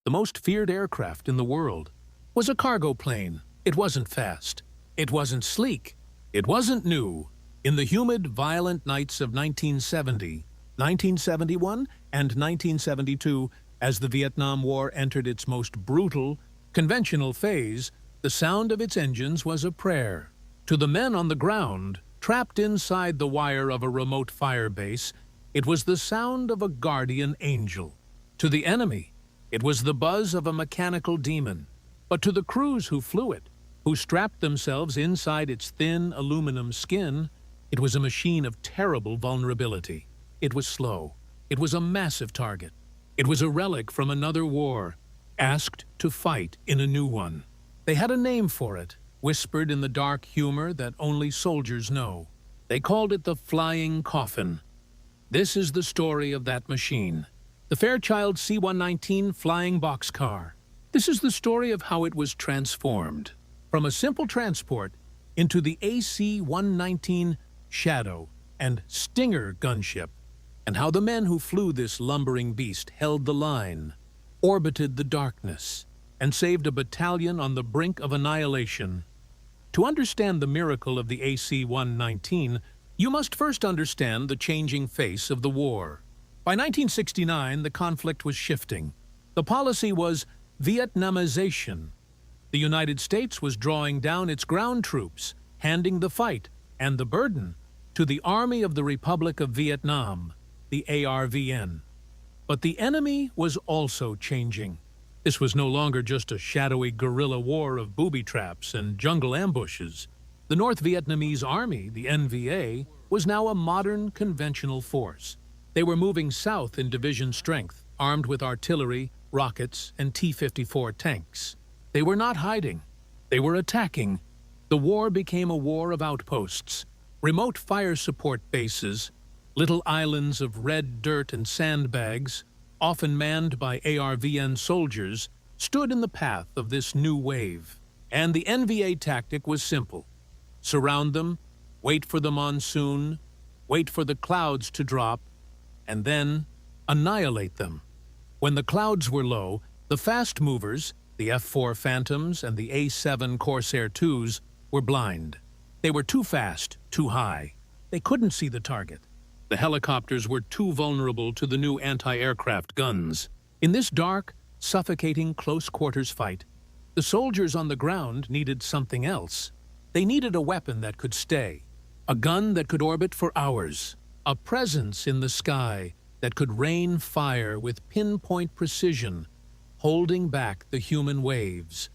the most feared aircraft in the world, was a cargo plane. It wasn't fast. It wasn't sleek. It wasn't new. In the humid, violent nights of 1970, 1971, and 1972, as the Vietnam War entered its most brutal, conventional phase, the sound of its engines was a prayer. To the men on the ground, trapped inside the wire of a remote fire base, it was the sound of a guardian angel. To the enemy, it was the buzz of a mechanical demon. But to the crews who flew it, who strapped themselves inside its thin aluminum skin, it was a machine of terrible vulnerability. It was slow. It was a massive target. It was a relic from another war, asked to fight in a new one. They had a name for it, whispered in the dark humor that only soldiers know. They called it the Flying Coffin. This is the story of that machine, the Fairchild C-119 flying boxcar. This is the story of how it was transformed from a simple transport into the AC-119 Shadow and Stinger gunship, and how the men who flew this lumbering beast held the line, orbited the darkness, and saved a battalion on the brink of annihilation. To understand the miracle of the AC-119, you must first understand the changing face of the war. By 1969, the conflict was shifting. The policy was Vietnamization. The United States was drawing down its ground troops, handing the fight and the burden to the Army of the Republic of Vietnam, the ARVN. But the enemy was also changing. This was no longer just a shadowy guerrilla war of booby traps and jungle ambushes. The North Vietnamese Army, the NVA, was now a modern conventional force. They were moving south in division strength, armed with artillery, rockets, and T-54 tanks. They were not hiding. They were attacking. The war became a war of outposts, remote fire support bases, little islands of red dirt and sandbags, often manned by ARVN soldiers, stood in the path of this new wave. And the NVA tactic was simple. Surround them, wait for the monsoon, wait for the clouds to drop, and then annihilate them. When the clouds were low, the fast movers, the F-4 Phantoms and the A-7 Corsair IIs, were blind. They were too fast, too high. They couldn't see the target. The helicopters were too vulnerable to the new anti-aircraft guns. In this dark, suffocating close-quarters fight, the soldiers on the ground needed something else. They needed a weapon that could stay, a gun that could orbit for hours, a presence in the sky that could rain fire with pinpoint precision, holding back the human waves.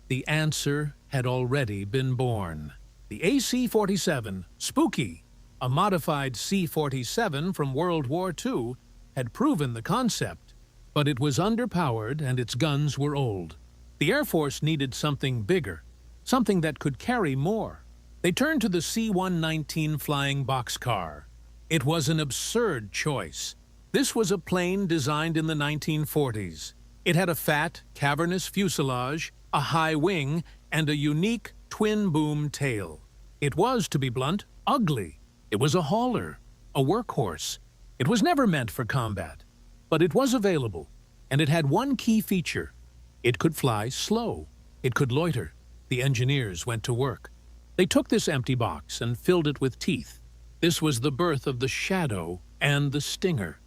The answer had already been born. The AC-47, Spooky, a modified C-47 from World War II, had proven the concept, but it was underpowered and its guns were old. The Air Force needed something bigger, something that could carry more. They turned to the C-119 flying boxcar. It was an absurd choice. This was a plane designed in the 1940s. It had a fat, cavernous fuselage, a high wing, and a unique twin-boom tail. It was, to be blunt, ugly. It was a hauler, a workhorse. It was never meant for combat, but it was available, and it had one key feature. It could fly slow. It could loiter. The engineers went to work. They took this empty box and filled it with teeth. This was the birth of the Shadow and the Stinger.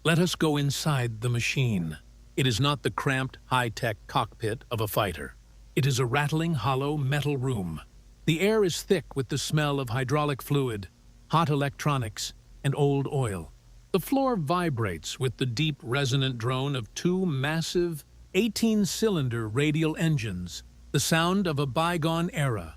Let us go inside the machine. It is not the cramped, high-tech cockpit of a fighter. It is a rattling, hollow metal room. The air is thick with the smell of hydraulic fluid, hot electronics, and old oil. The floor vibrates with the deep, resonant drone of two massive, 18-cylinder radial engines, the sound of a bygone era.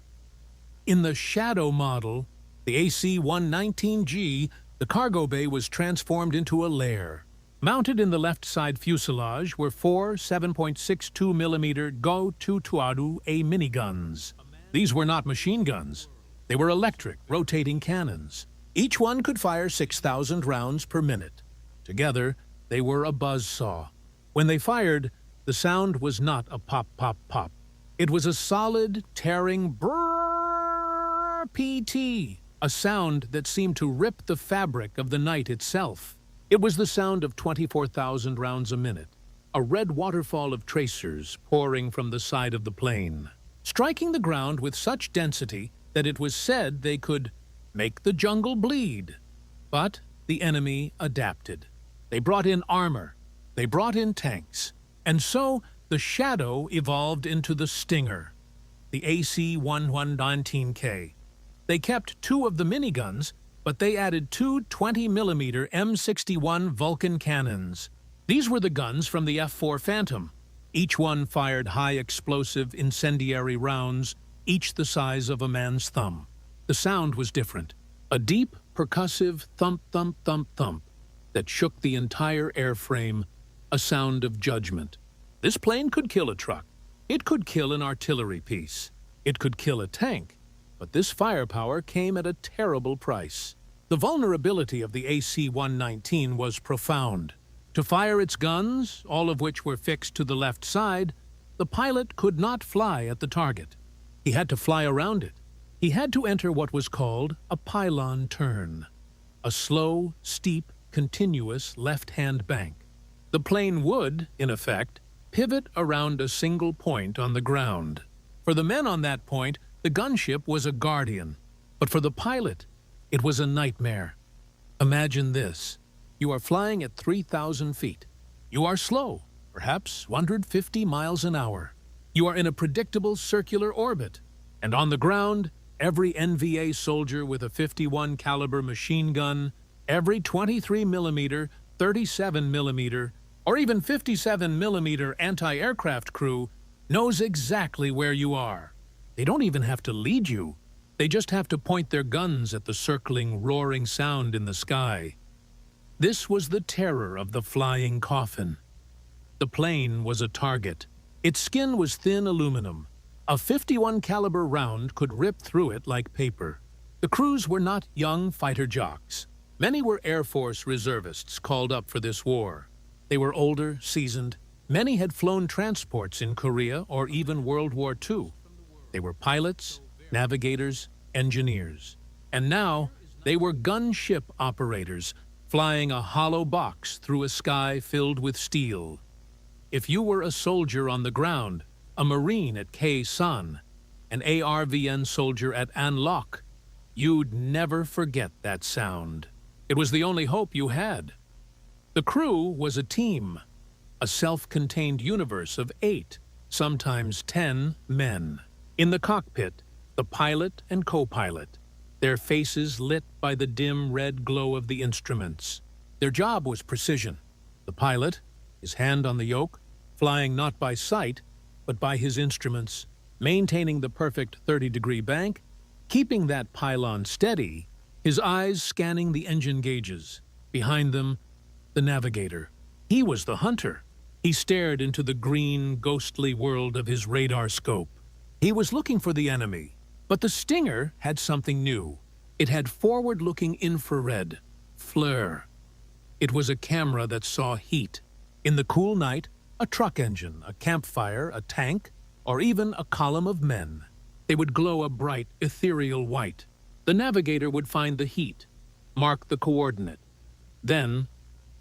In the Shadow model, the AC-119G, the cargo bay was transformed into a lair. Mounted in the left side fuselage were four 7.62mm Go-2-Tuadu-A miniguns. These were not machine guns. They were electric, rotating cannons. Each one could fire 6,000 rounds per minute. Together, they were a buzzsaw. When they fired, the sound was not a pop, pop, pop. It was a solid, tearing brrrr PT, a sound that seemed to rip the fabric of the night itself. It was the sound of 24,000 rounds a minute. a red waterfall of tracers pouring from the side of the plane, striking the ground with such density that it was said they could make the jungle bleed. But the enemy adapted. They brought in armor, they brought in tanks, and so the Shadow evolved into the Stinger, the AC-1119K. They kept 2 of the miniguns, but they added 2 20mm M61 Vulcan cannons. These were the guns from the F-4 Phantom. Each one fired high-explosive incendiary rounds, each the size of a man's thumb. The sound was different, a deep, percussive thump-thump-thump-thump that shook the entire airframe, a sound of judgment. This plane could kill a truck. It could kill an artillery piece. It could kill a tank. But this firepower came at a terrible price. The vulnerability of the AC-119 was profound. To fire its guns, all of which were fixed to the left side, the pilot could not fly at the target. He had to fly around it. He had to enter what was called a pylon turn, a slow, steep, continuous left-hand bank. The plane would, in effect, pivot around a single point on the ground. For the men on that point, the gunship was a guardian, but for the pilot, it was a nightmare. Imagine this. You are flying at 3,000 feet. You are slow, perhaps 150 miles an hour. You are in a predictable circular orbit, and on the ground, every NVA soldier with a 51 caliber machine gun, every 23mm, 37mm, or even 57mm anti-aircraft crew knows exactly where you are. They don't even have to lead you. They just have to point their guns at the circling, roaring sound in the sky. This was the terror of the Flying Coffin. The plane was a target. Its skin was thin aluminum. A 51 caliber round could rip through it like paper. The crews were not young fighter jocks. Many were Air Force reservists called up for this war. They were older, seasoned. Many had flown transports in Korea or even World War II. They were pilots, navigators, engineers. And now they were gunship operators, flying a hollow box through a sky filled with steel. If you were a soldier on the ground, a Marine at Khe-San, an ARVN soldier at An Loc, you'd never forget that sound. It was the only hope you had. The crew was a team, a self-contained universe of 8, sometimes 10 men. In the cockpit, the pilot and co-pilot, their faces lit by the dim red glow of the instruments. Their job was precision. The pilot, his hand on the yoke, flying not by sight, but by his instruments, maintaining the perfect 30-degree bank, keeping that pylon steady, his eyes scanning the engine gauges. Behind them, the navigator. He was the hunter. He stared into the green, ghostly world of his radar scope. He was looking for the enemy. But the Stinger had something new. It had forward-looking infrared, FLIR. It was a camera that saw heat. In the cool night, a truck engine, a campfire, a tank, or even a column of men. They would glow a bright, ethereal white. The navigator would find the heat, mark the coordinate. Then,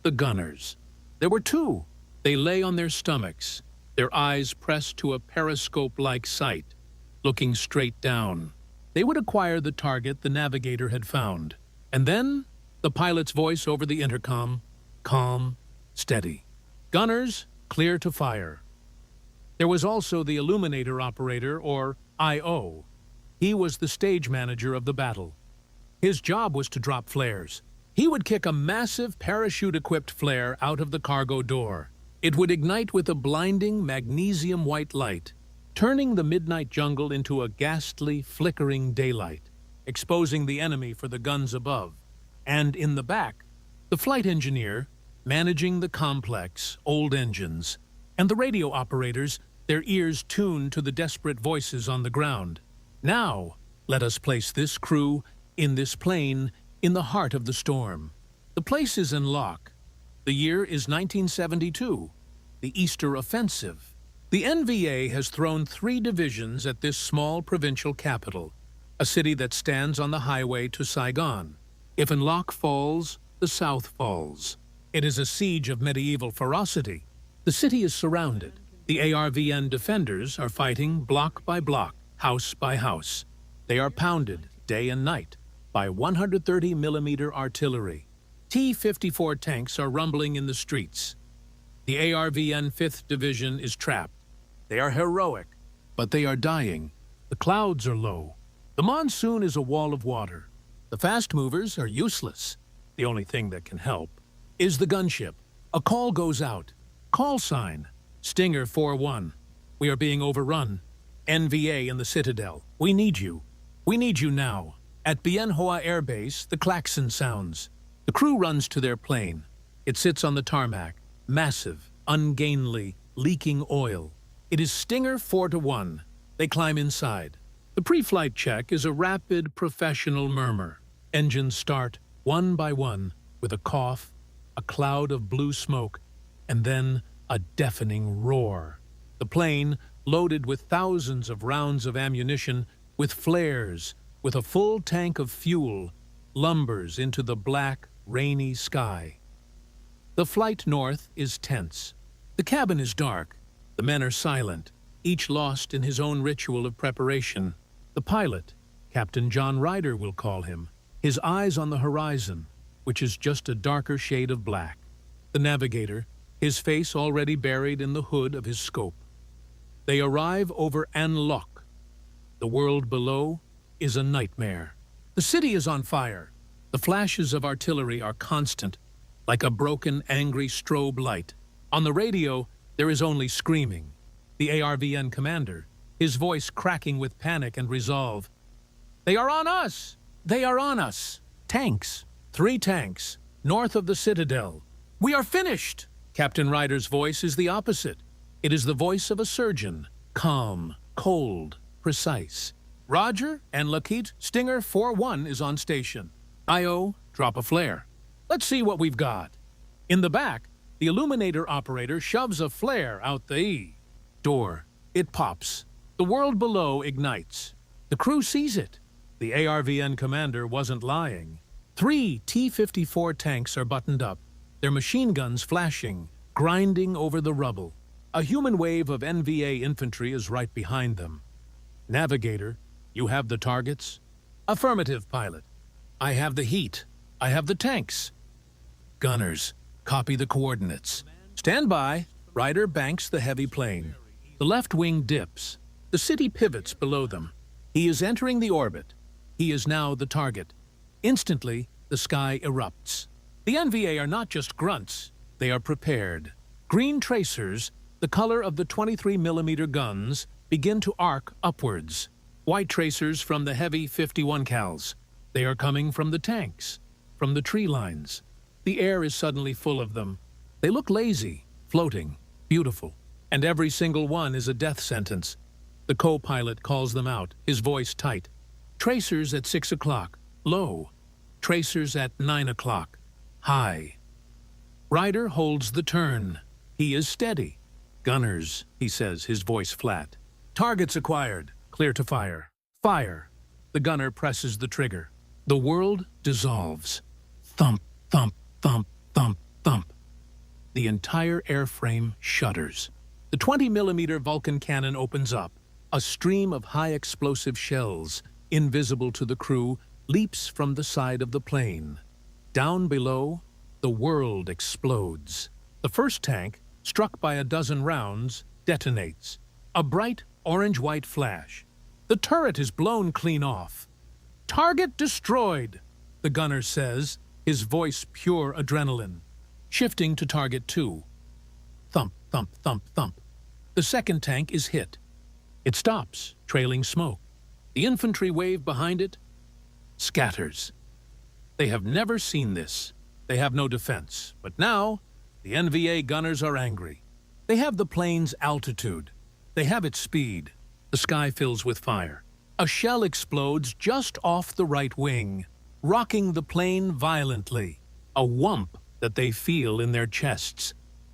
the gunners. There were 2. They lay on their stomachs, their eyes pressed to a periscope-like sight, looking straight down. They would acquire the target the navigator had found. And then, the pilot's voice over the intercom, calm, steady. Gunners, clear to fire. There was also the illuminator operator, or I.O. He was the stage manager of the battle. His job was to drop flares. He would kick a massive parachute-equipped flare out of the cargo door. It would ignite with a blinding magnesium-white light, turning the midnight jungle into a ghastly, flickering daylight, exposing the enemy for the guns above. And in the back, the flight engineer, managing the complex, old engines, and the radio operators, their ears tuned to the desperate voices on the ground. Now, let us place this crew, in this plane, in the heart of the storm. The place is in Loc. The year is 1972, the Easter Offensive. The NVA has thrown 3 divisions at this small provincial capital, a city that stands on the highway to Saigon. If An Loc falls, the South falls. It is a siege of medieval ferocity. The city is surrounded. The ARVN defenders are fighting block by block, house by house. They are pounded day and night by 130mm artillery. T-54 tanks are rumbling in the streets. The ARVN 5th Division is trapped. They are heroic, but they are dying. The clouds are low. The monsoon is a wall of water. The fast movers are useless. The only thing that can help is the gunship. A call goes out. Call sign, Stinger 4-1. We are being overrun. NVA in the Citadel. We need you. We need you now. At Bien Hoa Air Base, the klaxon sounds. The crew runs to their plane. It sits on the tarmac, massive, ungainly, leaking oil. It is Stinger 4-1. They climb inside. The pre-flight check is a rapid, professional murmur. Engines start, one by one, with a cough, a cloud of blue smoke, and then a deafening roar. The plane, loaded with thousands of rounds of ammunition, with flares, with a full tank of fuel, lumbers into the black, rainy sky. The flight north is tense. The cabin is dark. The men are silent, each lost in his own ritual of preparation. The pilot, Captain John Ryder we'll call him, his eyes on the horizon, which is just a darker shade of black. The navigator, his face already buried in the hood of his scope. They arrive over An Loc. The world below is a nightmare. The city is on fire. The flashes of artillery are constant, like a broken, angry strobe light. On the radio, there is only screaming. The ARVN commander, his voice cracking with panic and resolve. They are on us! They are on us! Tanks. 3 tanks, north of the Citadel. We are finished! Captain Ryder's voice is the opposite. It is the voice of a surgeon, calm, cold, precise. Roger and Lockheed, Stinger 4-1 is on station. IO, drop a flare. Let's see what we've got. In the back, the illuminator operator shoves a flare out the door. It pops. The world below ignites. The crew sees it. The ARVN commander wasn't lying. 3 T-54 tanks are buttoned up, their machine guns flashing, grinding over the rubble. A human wave of NVA infantry is right behind them. Navigator, you have the targets? Affirmative, pilot. I have the heat. I have the tanks. Gunners, copy the coordinates. Stand by. Ryder banks the heavy plane. The left wing dips. The city pivots below them. He is entering the orbit. He is now the target. Instantly, the sky erupts. The NVA are not just grunts. They are prepared. Green tracers, the color of the 23mm guns, begin to arc upwards. White tracers from the heavy 51 cals. They are coming from the tanks, from the tree lines. The air is suddenly full of them. They look lazy, floating, beautiful, and every single one is a death sentence. The co-pilot calls them out, his voice tight. Tracers at 6 o'clock, low. Tracers at 9 o'clock, high. Ryder holds the turn. He is steady. Gunners, he says, his voice flat. Targets acquired. Clear to fire. Fire. The gunner presses the trigger. The world dissolves. Thump, thump, thump, thump, thump. The entire airframe shudders. The 20mm Vulcan cannon opens up. A stream of high-explosive shells, invisible to the crew, leaps from the side of the plane. Down below, the world explodes. The first tank, struck by a dozen rounds, detonates. A bright orange-white flash. The turret is blown clean off. Target destroyed, the gunner says, his voice pure adrenaline. Shifting to target 2. Thump, thump, thump, thump. The second tank is hit. It stops, trailing smoke. The infantry wave behind it scatters. They have never seen this. They have no defense. But now, the NVA gunners are angry. They have the plane's altitude. They have its speed. The sky fills with fire. A shell explodes just off the right wing, rocking the plane violently. A whump that they feel in their chests.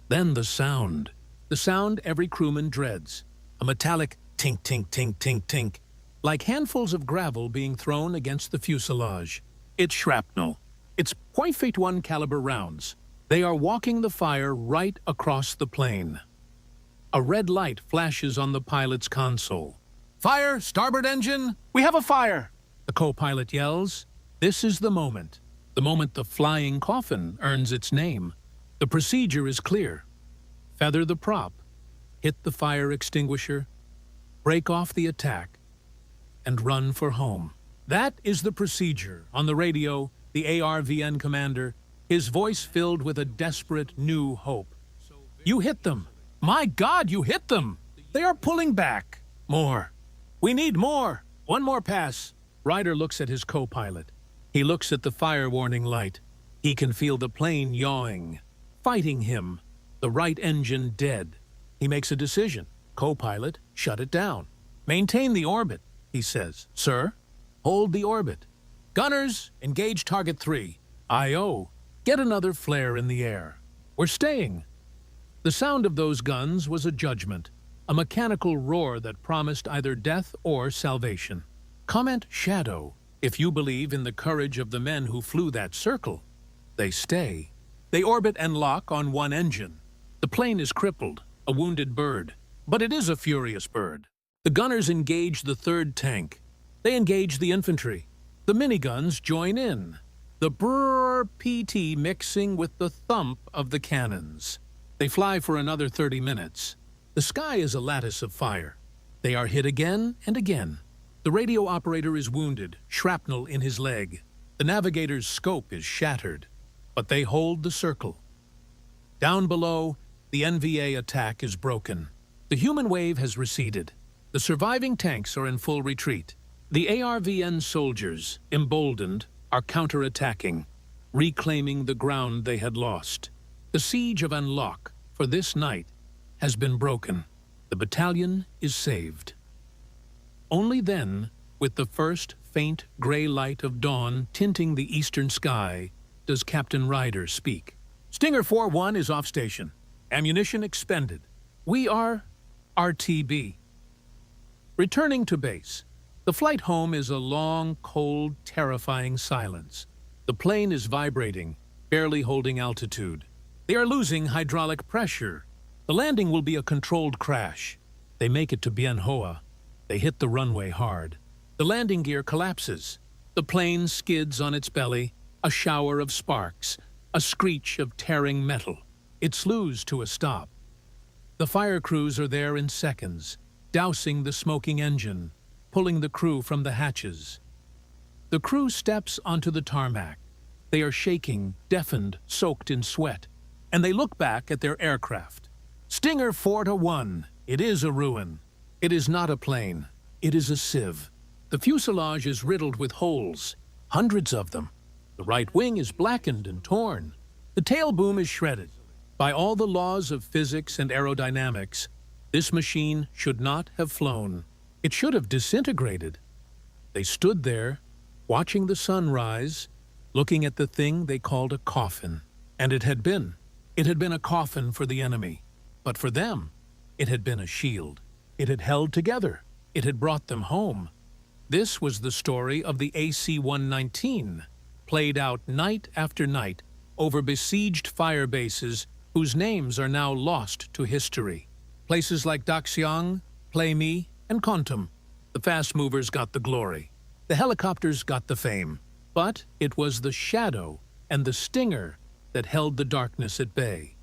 Then the sound. The sound every crewman dreads. A metallic tink, tink, tink, tink, tink, like handfuls of gravel being thrown against the fuselage. It's shrapnel. It's .51 caliber rounds. They are walking the fire right across the plain. A red light flashes on the pilot's console. "Fire, starboard engine! We have a fire!" the co-pilot yells. This is the moment the Flying Coffin earns its name. The procedure is clear. Feather the prop, hit the fire extinguisher, break off the attack, and run for home. That is the procedure. On the radio, the ARVN commander, his voice filled with a desperate new hope. "You hit them! My God, you hit them! They are pulling back! More! We need more! One more pass!" Ryder looks at his co-pilot. He looks at the fire warning light. He can feel the plane yawing, fighting him, the right engine dead. He makes a decision. "Co-pilot, shut it down. Maintain the orbit," he says. "Sir, hold the orbit. Gunners, engage target 3. I.O., get another flare in the air. We're staying." The sound of those guns was a judgment, a mechanical roar that promised either death or salvation. Comment shadow if you believe in the courage of the men who flew that circle. They stay. They orbit and lock on one engine. The plane is crippled, a wounded bird, but it is a furious bird. The gunners engage the third tank. They engage the infantry. The miniguns join in, the brrr PT mixing with the thump of the cannons. They fly for another 30 minutes. The sky is a lattice of fire. They are hit again and again. The radio operator is wounded, shrapnel in his leg. The navigator's scope is shattered, but they hold the circle. Down below, the NVA attack is broken. The human wave has receded. The surviving tanks are in full retreat. The ARVN soldiers, emboldened, are counterattacking, reclaiming the ground they had lost. The siege of Unlock, for this night, has been broken. The battalion is saved. Only then, with the first faint gray light of dawn tinting the eastern sky, does Captain Ryder speak. "Stinger 4-1 is off station. Ammunition expended. We are RTB." Returning to base, the flight home is a long, cold, terrifying silence. The plane is vibrating, barely holding altitude. They are losing hydraulic pressure. The landing will be a controlled crash. They make it to Bien Hoa. They hit the runway hard. The landing gear collapses. The plane skids on its belly, a shower of sparks, a screech of tearing metal. It slews to a stop. The fire crews are there in seconds, dousing the smoking engine, pulling the crew from the hatches. The crew steps onto the tarmac. They are shaking, deafened, soaked in sweat, and they look back at their aircraft. Stinger 4-1. It is a ruin. It is not a plane. It is a sieve. The fuselage is riddled with holes, hundreds of them. The right wing is blackened and torn. The tail boom is shredded. By all the laws of physics and aerodynamics, this machine should not have flown. It should have disintegrated. They stood there, watching the sun rise, looking at the thing they called a coffin. And it had been. It had been a coffin for the enemy. But for them, it had been a shield. It had held together. It had brought them home. This was the story of the AC-119, played out night after night over besieged fire bases whose names are now lost to history. Places like Daxiang, Plaimi, and Kontum. The fast movers got the glory. The helicopters got the fame. But it was the shadow and the stinger that held the darkness at bay.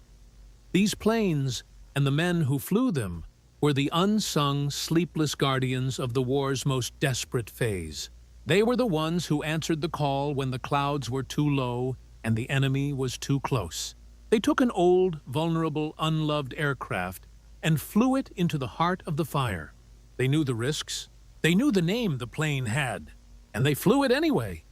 These planes and the men who flew them were the unsung, sleepless guardians of the war's most desperate phase. They were the ones who answered the call when the clouds were too low and the enemy was too close. They took an old, vulnerable, unloved aircraft and flew it into the heart of the fire. They knew the risks. They knew the name the plane had. And they flew it anyway.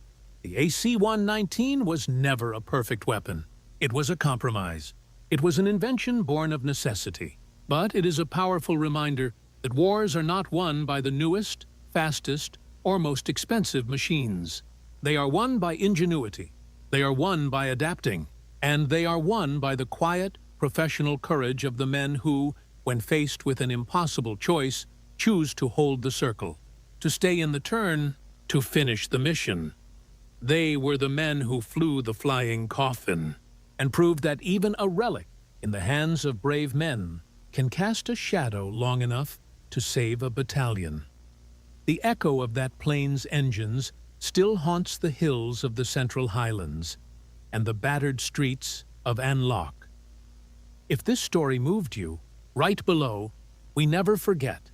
The AC-119 was never a perfect weapon. It was a compromise. It was an invention born of necessity. But it is a powerful reminder that wars are not won by the newest, fastest, or most expensive machines. They are won by ingenuity. They are won by adapting. And they are won by the quiet, professional courage of the men who, when faced with an impossible choice, choose to hold the circle, to stay in the turn, to finish the mission. They were the men who flew the Flying Coffin. and proved that even a relic in the hands of brave men can cast a shadow long enough to save a battalion. The echo of that plane's engines still haunts the hills of the Central Highlands and the battered streets of Anlock. If this story moved you, write below, "We never forget,"